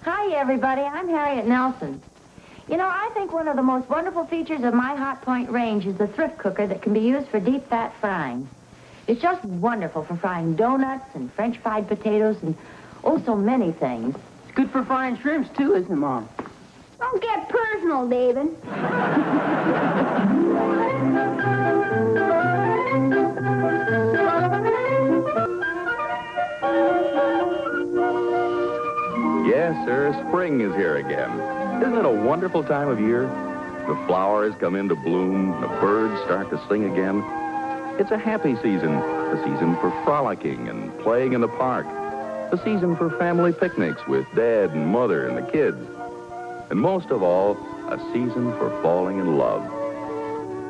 Hi, everybody. I'm Harriet Nelson. You know, I think one of the most wonderful features of my Hot Point range is the thrift cooker that can be used for deep fat frying. It's just wonderful for frying donuts and French fried potatoes and oh, so many things. It's good for frying shrimps, too, isn't it, Mom? Don't get personal, David. Yes, sir, spring is here again. Isn't it a wonderful time of year? The flowers come into bloom, the birds start to sing again. It's a happy season, a season for frolicking and playing in the park, a season for family picnics with Dad and Mother and the kids. And most of all, a season for falling in love.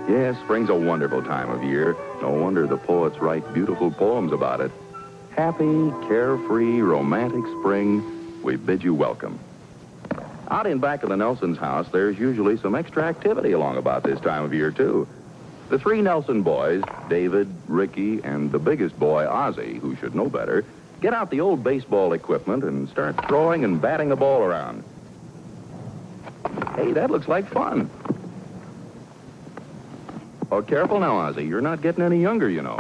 Yes, spring's a wonderful time of year. No wonder the poets write beautiful poems about it. Happy, carefree, romantic spring, we bid you welcome. Out in back of the Nelson's house, there's usually some extra activity along about this time of year, too. The three Nelson boys, David, Ricky, and the biggest boy, Ozzie, who should know better, get out the old baseball equipment and start throwing and batting the ball around. Hey, that looks like fun. Oh, careful now, Ozzie. You're not getting any younger, you know.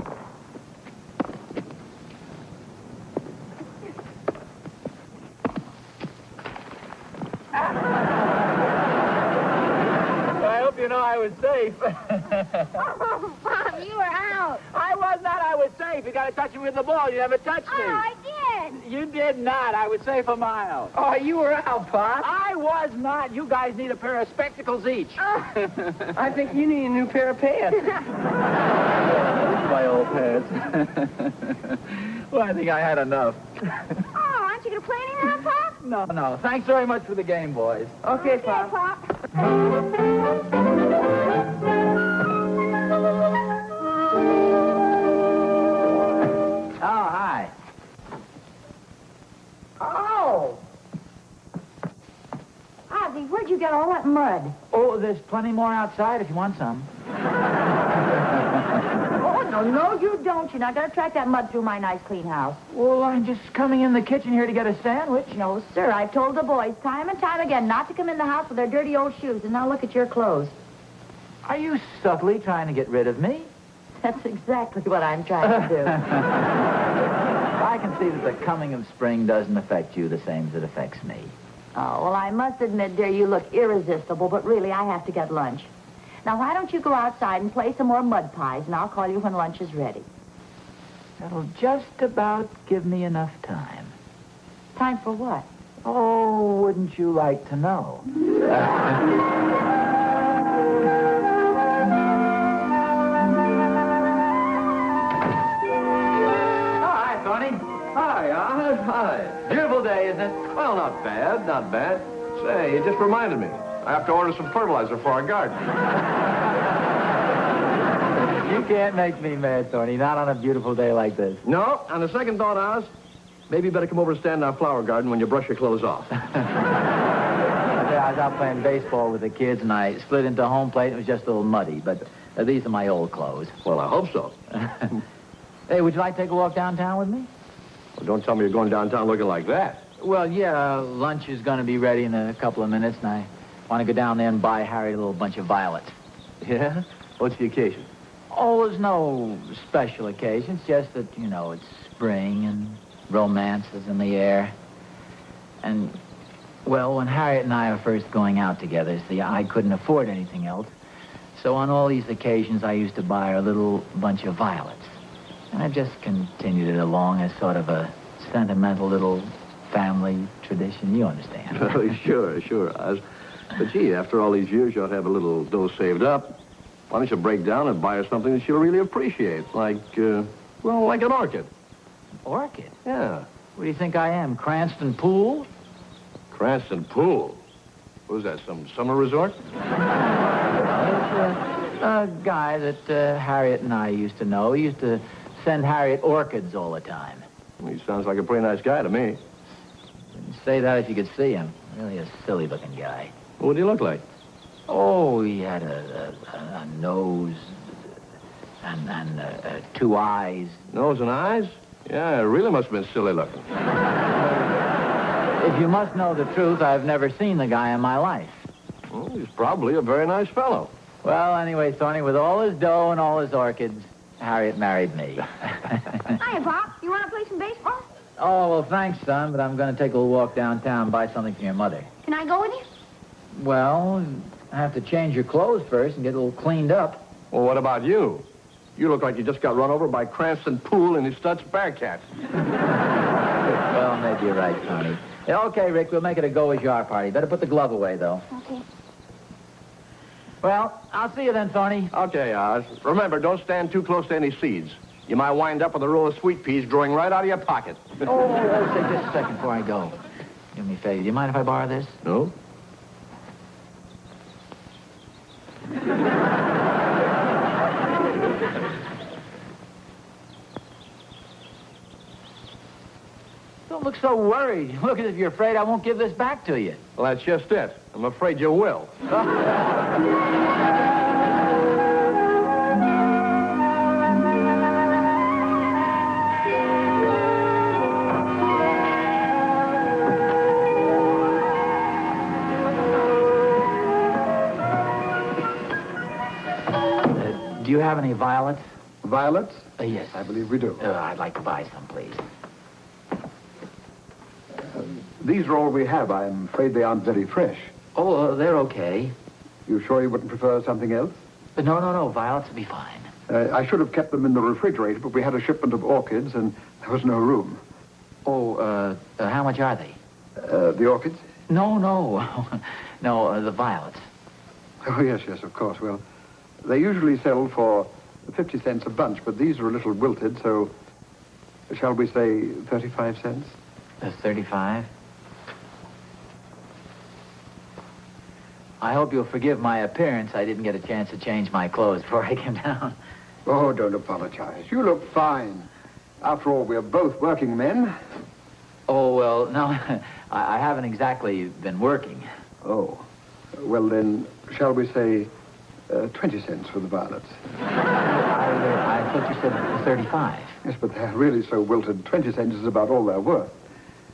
I hope you know I was safe. Oh, Bob, you were out. I was not. I was safe. You got to touch me with the ball. You never touched me. Oh, I did. You did not. I was safe a mile. Oh, you were out, Pop. I was not. You guys need a pair of spectacles each. I think you need a new pair of pants. My old pants. Well, I think I had enough. Oh, aren't you going to play any now, Pop? No. Thanks very much for the game, boys. Okay, Pop. Oh, hi. Oh! Ozzie, where'd you get all that mud? Oh, there's plenty more outside if you want some. Oh, no, you don't. You're not going to track that mud through my nice, clean house. Well, I'm just coming in the kitchen here to get a sandwich. No, sir. I've told the boys time and time again not to come in the house with their dirty old shoes. And now look at your clothes. Are you subtly trying to get rid of me? That's exactly what I'm trying to do. I can see that the coming of spring doesn't affect you the same as it affects me. Oh, well, I must admit, dear, you look irresistible, but really, I have to get lunch. Now, why don't you go outside and play some more mud pies, and I'll call you when lunch is ready. That'll just about give me enough time. Time for what? Oh, wouldn't you like to know? Hi, Tony. Hi, Oz. Hi. Beautiful day, isn't it? Well, not bad, not bad. Say, it just reminded me. I have to order some fertilizer for our garden. You can't make me mad, Tony, not on a beautiful day like this. No, on the second thought, Oz, maybe you better come over and stand in our flower garden when you brush your clothes off. Yeah, I was out playing baseball with the kids, and I slid into home plate, and it was just a little muddy, but these are my old clothes. Well, I hope so. Hey, would you like to take a walk downtown with me? Well, don't tell me you're going downtown looking like that. Well, yeah, lunch is going to be ready in a couple of minutes, and I want to go down there and buy Harry a little bunch of violets. Yeah? What's the occasion? Oh, there's no special occasion. It's just that, you know, it's spring and romance is in the air. And, well, when Harriet and I were first going out together, see, I couldn't afford anything else. So on all these occasions, I used to buy her a little bunch of violets. And I've just continued it along as sort of a sentimental little family tradition. You understand. Oh, sure, Oz. But, gee, after all these years, you ought to have a little dough saved up. Why don't you break down and buy her something that she'll really appreciate? Like, like an orchid. Orchid? Yeah. What do you think I am, Cranston Pool? Cranston Pool? What is that, some summer resort? A guy that Harriet and I used to know. He used to send Harriet orchids all the time. He sounds like a pretty nice guy to me. You'd say that if you could see him. Really a silly-looking guy. What did he look like? Oh, he had a nose and two eyes. Nose and eyes? Yeah, it really must have been silly looking. If you must know the truth, I've never seen the guy in my life. Well, he's probably a very nice fellow. Well, anyway, Thorny, with all his dough and all his orchids, Harriet married me. Hiya, Pop. You want to play some baseball? Oh, well, thanks, son, but I'm going to take a little walk downtown and buy something for your mother. Can I go with you? Well, I have to change your clothes first and get a little cleaned up. Well, what about you? You look like you just got run over by Cranston Poole and his Stutz Bearcats. Well, maybe you're right, Tony. Yeah, okay, Rick, we'll make it a go-as-you-are party. Better put the glove away, though. Okay. Well, I'll see you then, Thorny. Okay, Oz. Remember, don't stand too close to any seeds. You might wind up with a row of sweet peas growing right out of your pocket. Say just a second before I go. Do me a favor. Do you mind if I borrow this? No? Don't look so worried. Look as if you're afraid I won't give this back to you. Well, that's just it. I'm afraid you will. Do you have any violets? Violets? Yes. I believe we do. I'd like to buy some, please. These are all we have. I'm afraid they aren't very fresh. Oh, they're okay. You sure you wouldn't prefer something else? No. Violets will be fine. I should have kept them in the refrigerator, but we had a shipment of orchids, and there was no room. Oh, how much are they? The orchids? No. No, the violets. Oh, yes, of course. Well, they usually sell for 50 cents a bunch, but these are a little wilted, so shall we say 35 cents? 35? I hope you'll forgive my appearance. I didn't get a chance to change my clothes before I came down. Oh, don't apologize. You look fine. After all, we're both working men. Oh, well, no, I haven't exactly been working. Oh. Well, then, shall we say 20 cents for the violets? I thought you said 35. Yes, but they're really so wilted. 20 cents is about all they're worth.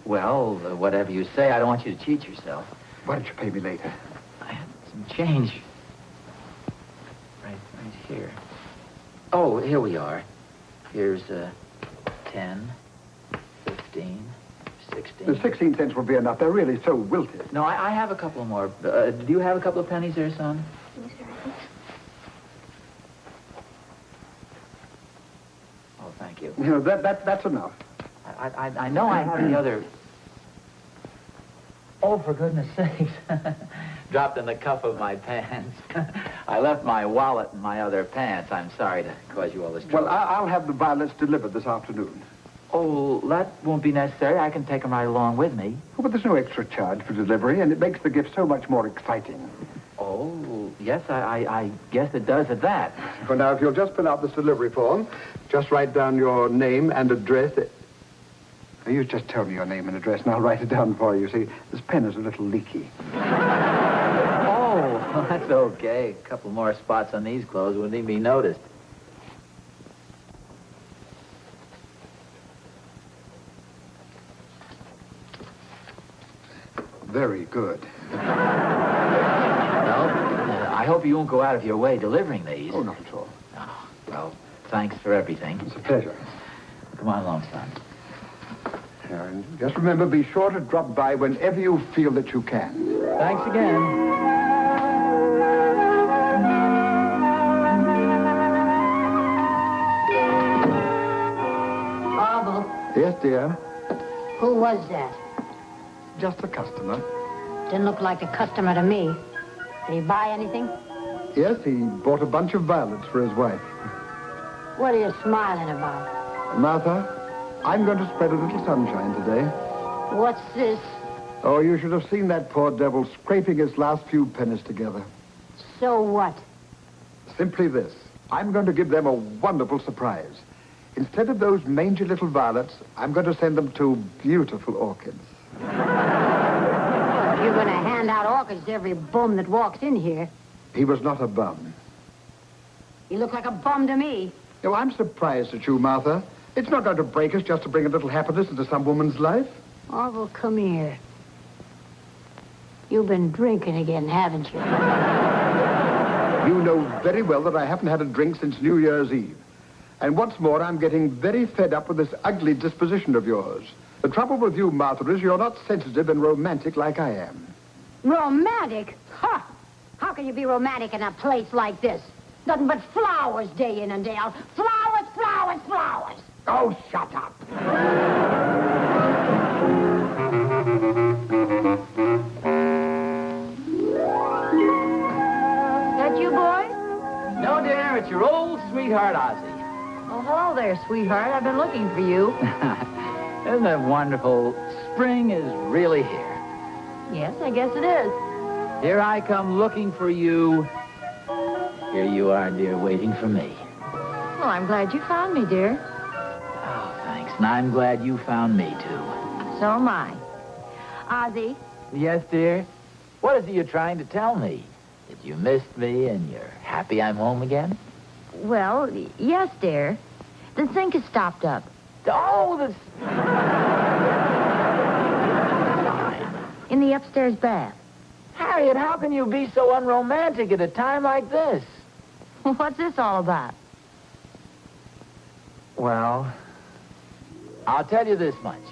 Well, whatever you say, I don't want you to cheat yourself. Why don't you pay me later? I had some change. Right here. Oh, here we are. Here's 10, 15, 16. The 16 cents will be enough. They're really so wilted. No, I have a couple more. Do you have a couple of pennies there, son? Oh, thank you. You know, that's enough. I know I have the other... Oh, for goodness sakes. Dropped in the cuff of my pants. I left my wallet in my other pants. I'm sorry to cause you all this trouble. Well, I'll have the violets delivered this afternoon. Oh, that won't be necessary. I can take them right along with me. Oh, but there's no extra charge for delivery, and it makes the gift so much more exciting. Oh, yes, I guess it does at that. For now, if you'll just fill out this delivery form, just write down your name and address. You just tell me your name and address, and I'll write it down for you. See, this pen is a little leaky. Oh, that's okay. A couple more spots on these clothes wouldn't even be noticed. Very good. Well, I hope you won't go out of your way delivering these. Oh, not at all. Oh, well, thanks for everything. It's a pleasure. Come on along, son. And just remember, be sure to drop by whenever you feel that you can. Thanks again. Bobble, Yes, dear. who was that? Just a customer. Didn't look like a customer to me. Did he buy anything? Yes, he bought a bunch of violets for his wife. What are you smiling about? Martha, I'm going to spread a little sunshine today. What's this? Oh, you should have seen that poor devil scraping his last few pennies together. So what? Simply this. I'm going to give them a wonderful surprise. Instead of those mangy little violets, I'm going to send them two beautiful orchids. Well, if you're going to hand out orchids to every bum that walks in here, He was not a bum. you look like a bum to me. Oh, I'm surprised at you, Martha. It's not going to break us just to bring a little happiness into some woman's life. Orville, come here. You've been drinking again, haven't you? You know very well that I haven't had a drink since New Year's Eve. And what's more, I'm getting very fed up with this ugly disposition of yours. The trouble with you, Martha, is you're not sensitive and romantic like I am. Romantic? Ha! How can you be romantic in a place like this? Nothing but flowers day in and day out. Flowers, flowers, flowers. Oh, shut up. That you, boy? No, dear, it's your old sweetheart, Ozzy. Oh, hello there, sweetheart. I've been looking for you. Isn't it wonderful? Spring is really here. Yes, I guess it is. Here I come looking for you. Here you are, dear, waiting for me. Well, I'm glad you found me, dear. Oh, thanks. And I'm glad you found me, too. So am I. Ozzy, Yes, dear? What is it you're trying to tell me? That you missed me and you're happy I'm home again? well, yes, dear. The sink is stopped up. Oh, the... In the upstairs bath. Harriet, how can you be so unromantic at a time like this? What's this all about? Well, I'll tell you this much.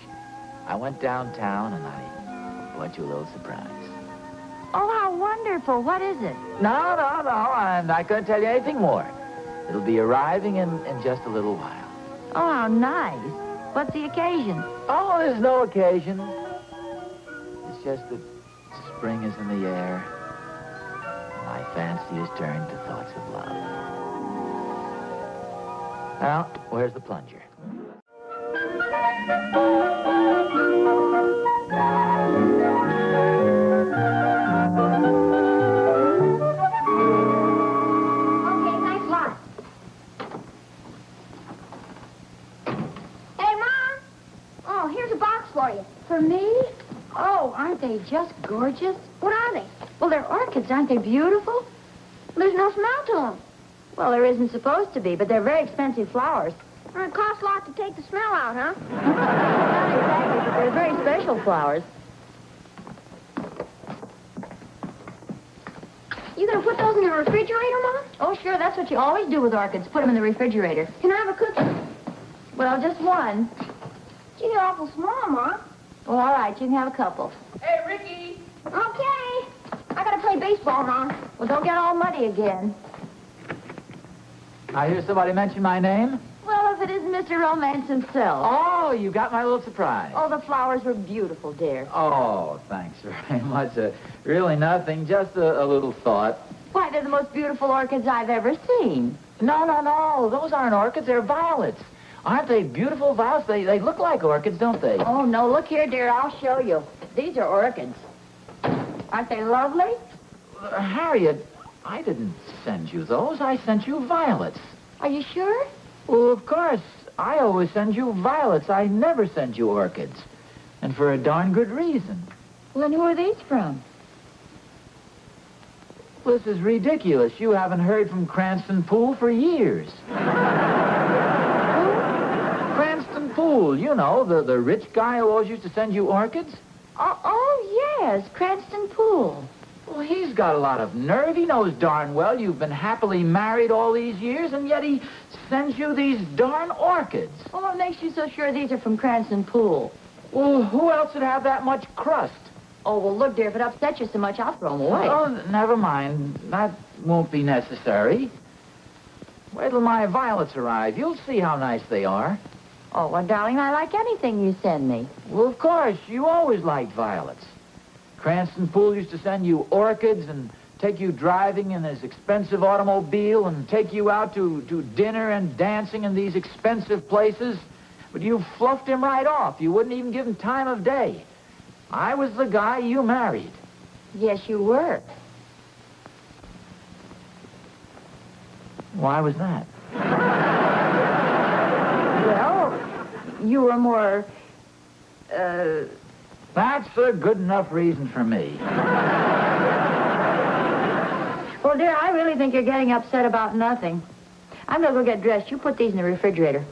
I went downtown and I bought you a little surprise. Oh, how wonderful. What is it? No. I'm not going to tell you anything more. It'll be arriving in just a little while. Oh, how nice. What's the occasion? Oh, there's no occasion. It's just that spring is in the air. My fancy has turned to thoughts of love. Well, where's the plunger? Okay, thanks a lot. Hey, Mom. Oh, here's a box for you. For me? Oh, aren't they just gorgeous? What are they? Well, they're orchids. Aren't they beautiful? There's no smell to them. Well, there isn't supposed to be, but they're very expensive flowers. Well, it costs a lot to take the smell out, huh? Not exactly, but they're very special flowers. You gonna put those in the refrigerator, Mom? Oh, sure, that's what you always do with orchids. Put them in the refrigerator. Can I have a cookie? Well, just one. Gee, they're awful small, Mom. Well, all right, you can have a couple. Hey, Ricky! Okay. I gotta play baseball, Mom. Well, don't get all muddy again. I hear somebody mention my name. Well, if it isn't Mr. Romance himself. Oh, you got my little surprise. Oh, the flowers were beautiful, dear. Oh, thanks very much. Really nothing, just a little thought. Why, they're the most beautiful orchids I've ever seen. No. Those aren't orchids, they're violets. Aren't they beautiful violets? They look like orchids, don't they? Oh, no, look here, dear, I'll show you. These are orchids. Aren't they lovely? Harriet, I didn't send you those. I sent you violets. Are you sure? Well, of course. I always send you violets. I never send you orchids. And for a darn good reason. Well, then who are these from? This is ridiculous. You haven't heard from Cranston Poole for years. Cranston Poole, you know, the rich guy who always used to send you orchids. Oh, yes, Cranston Poole. Well, he's got a lot of nerve. He knows darn well you've been happily married all these years, and yet he sends you these darn orchids. Well, what makes you so sure these are from Cranston Poole? Well, who else would have that much crust? Oh, well, look, dear, if it upsets you so much, I'll throw them away. Oh, never mind. That won't be necessary. Wait till my violets arrive. You'll see how nice they are. Oh, well, darling, I like anything you send me. Well, of course. You always liked violets. Cranston Poole used to send you orchids and take you driving in his expensive automobile and take you out to dinner and dancing in these expensive places. But you fluffed him right off. You wouldn't even give him time of day. I was the guy you married. Yes, you were. Why was that? Well, you were more, That's a good enough reason for me. Well, dear, I really think you're getting upset about nothing. I'm gonna go get dressed. You put these in the refrigerator.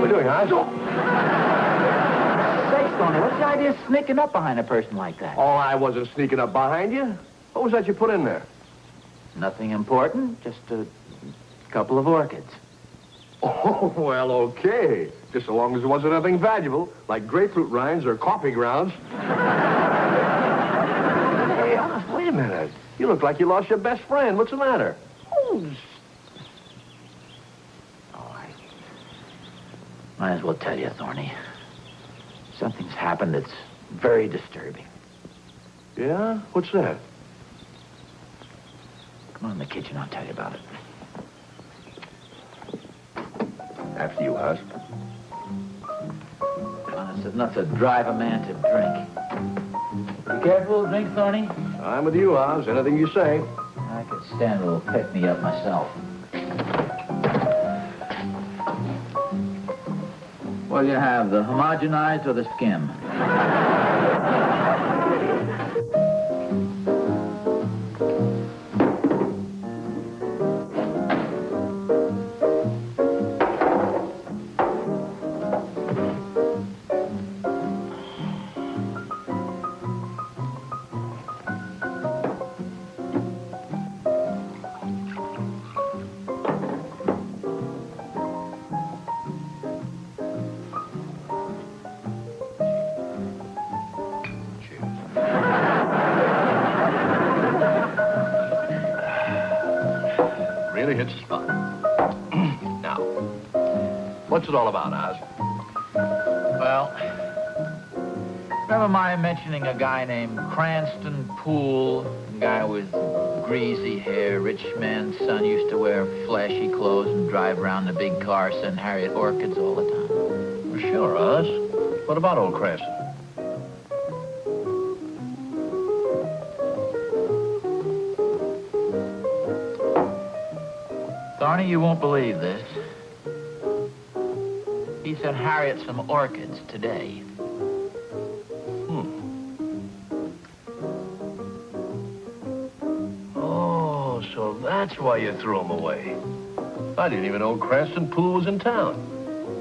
are you doing, Oz? Say, Thorny, what's the idea of sneaking up behind a person like that? Oh, I wasn't sneaking up behind you. What was that you put in there? Nothing important, just a couple of orchids. Oh, well, okay. Just so long as it wasn't anything valuable, like grapefruit rinds or coffee grounds. Hey, Oz, wait a minute. You look like you lost your best friend. What's the matter? Oh, I might as well tell you, Thorny. Something's happened that's very disturbing. yeah? What's that? Come on in the kitchen, I'll tell you about it. After you, Oz. Honest enough to drive a man to drink. Be careful, drink, Thorny. I'm with you, Oz. Anything you say. I could stand a little pick me up myself. What'll you have, the homogenized or the skim? Really hits the spot. Now, what's it all about, Oz? Well, remember my mentioning a guy named Cranston Poole? A guy with greasy hair, rich man's son, used to wear flashy clothes and drive around in a big car, send Harriet orchids all the time. Well, sure, Oz. What about old Cranston? Thorny, you won't believe this. He sent Harriet some orchids today. Oh, so that's why you threw him away. I didn't even know Cranston Poole was in town.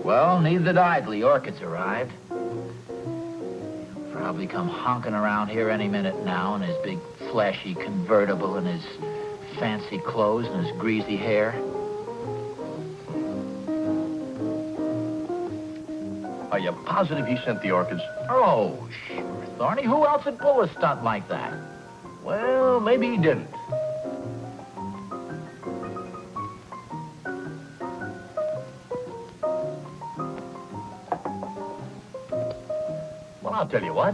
Well, neither did I till the orchids arrived. He'll probably come honking around here any minute now in his big flashy convertible and his fancy clothes and his greasy hair. Are you positive he sent the orchids? Oh, sure, Thorny. Who else would pull a stunt like that? Well, maybe he didn't. Well, I'll tell you what.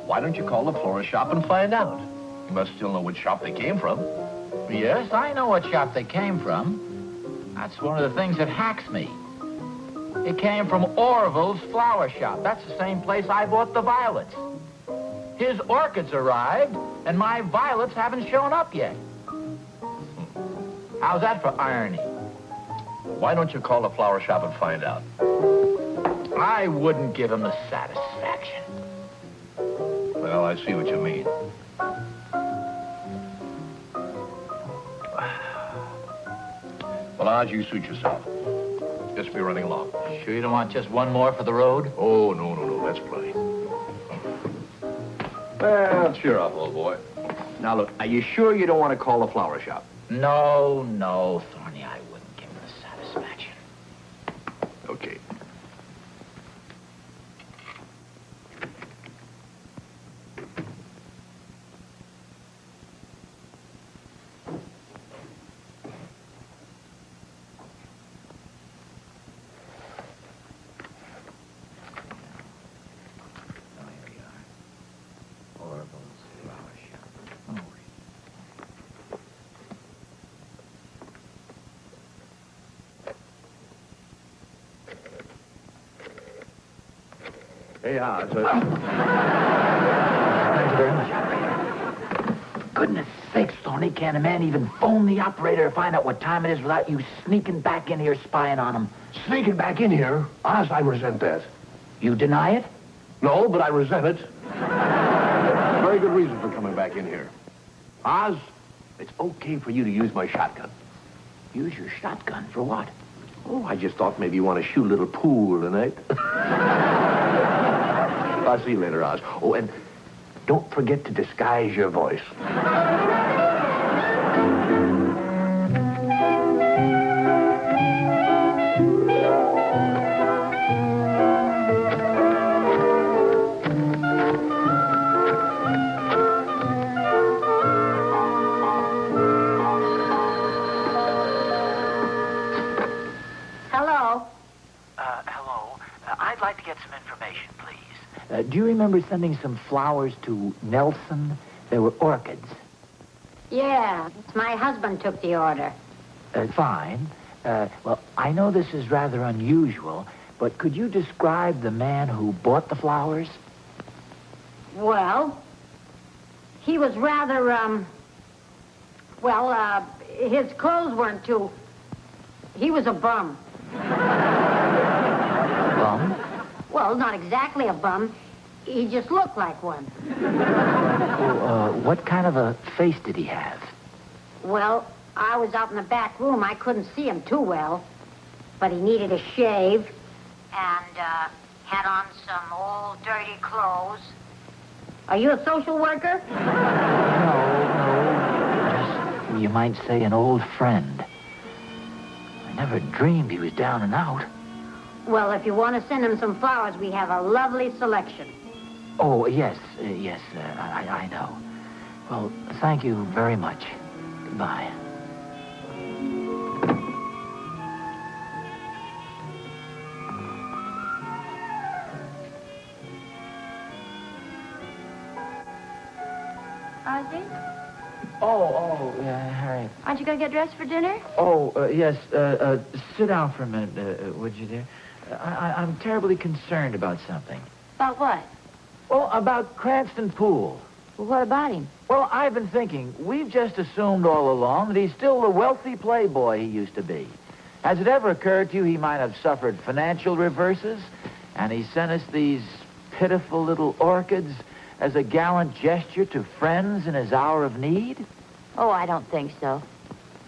Why don't you call the florist shop and find out? You must still know which shop they came from. Yes, I know what shop they came from. That's one of the things that hacks me. It came from Orville's flower shop. That's the same place I bought the violets. His orchids arrived, and my violets haven't shown up yet. How's that for irony? Why don't you call the flower shop and find out? I wouldn't give him the satisfaction. Well, I see what you mean. Well, Oz, you suit yourself. Just be running along. Sure you don't want just one more for the road? Oh, no, that's plenty. Well, cheer up, old boy. Now, look, are you sure you don't want to call the flower shop? No, Thorny, I wouldn't give him the satisfaction. Okay. Oh, here we are. Orville's flower shop. Oh, Hey, Oz. Thank you very much, operator. Goodness sakes, Thorny, can't a man even phone the operator to find out what time it is without you sneaking back in here spying on him? Sneaking back in here? Oz, I resent that. You deny it? No, but I resent it. Very good reason for coming back in here. Oz, it's okay for you to use my shotgun. Use your shotgun for what? Oh, I just thought maybe you want to shoot a little pool tonight. I'll see you later, Oz. Oh, and don't forget to disguise your voice. Hello. Hello. I'd like to get some information, please. Do you remember sending some flowers to Nelson? They were orchids. Yeah, my husband took the order. Fine. Well, I know this is rather unusual, but could you describe the man who bought the flowers? Well, he was rather, his clothes weren't too... He was a bum. Bum? Well, not exactly a bum. He just looked like one. What kind of a face did he have? Well, I was out in the back room. I couldn't see him too well. But he needed a shave and had on some old dirty clothes. Are you a social worker? No. Just, you might say, an old friend. I never dreamed he was down and out. Well, if you want to send him some flowers, we have a lovely selection. Oh, yes, I know. Well, thank you very much. Goodbye. Ozzy, Harry. aren't you going to get dressed for dinner? Yes, sit down for a minute, would you, dear? I'm terribly concerned about something. About what? Well, about Cranston Poole. Well, what about him? Well, I've been thinking, we've just assumed all along that he's still the wealthy playboy he used to be. Has it ever occurred to you he might have suffered financial reverses, and he sent us these pitiful little orchids as a gallant gesture to friends in his hour of need? Oh, I don't think so.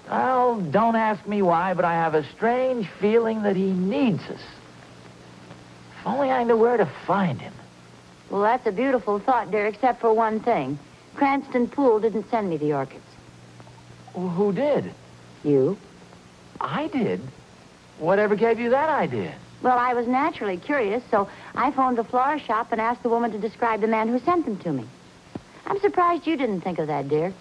Well, don't ask me why, but I have a strange feeling that he needs us. If only I knew where to find him. Well, that's a beautiful thought, dear, except for one thing. Cranston Poole didn't send me the orchids. Well, who did? You? I did? Whatever gave you that idea? Well, I was naturally curious, so I phoned the florist shop and asked the woman to describe the man who sent them to me. I'm surprised you didn't think of that, dear.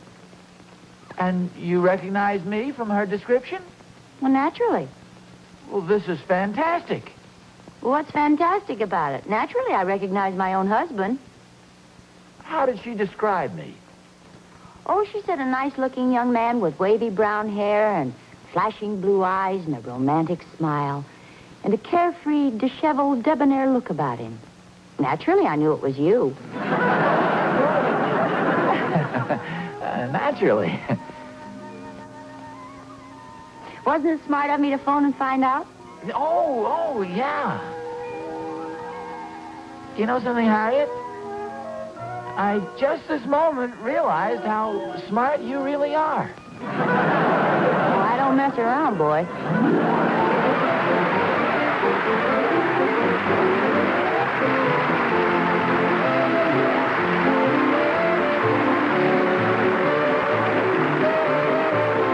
And you recognize me from her description? Well, naturally. Well, this is fantastic. Well, what's fantastic about it? Naturally, I recognize my own husband. How did she describe me? Oh, she said a nice-looking young man with wavy brown hair and flashing blue eyes and a romantic smile and a carefree, disheveled, debonair look about him. Naturally, I knew it was you. Naturally. Wasn't it smart of me to phone and find out? Oh, yeah. You know something, Harriet? I just this moment realized how smart you really are. Oh, I don't mess around, boy.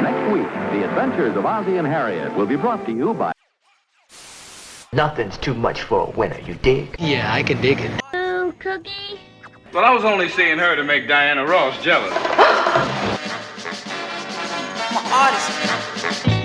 Next week, the adventures of Ozzie and Harriet will be brought to you by... Nothing's too much for a winner, you dig? Yeah, I can dig it. Cookie? Well, I was only seeing her to make Diana Ross jealous. I'm an artist.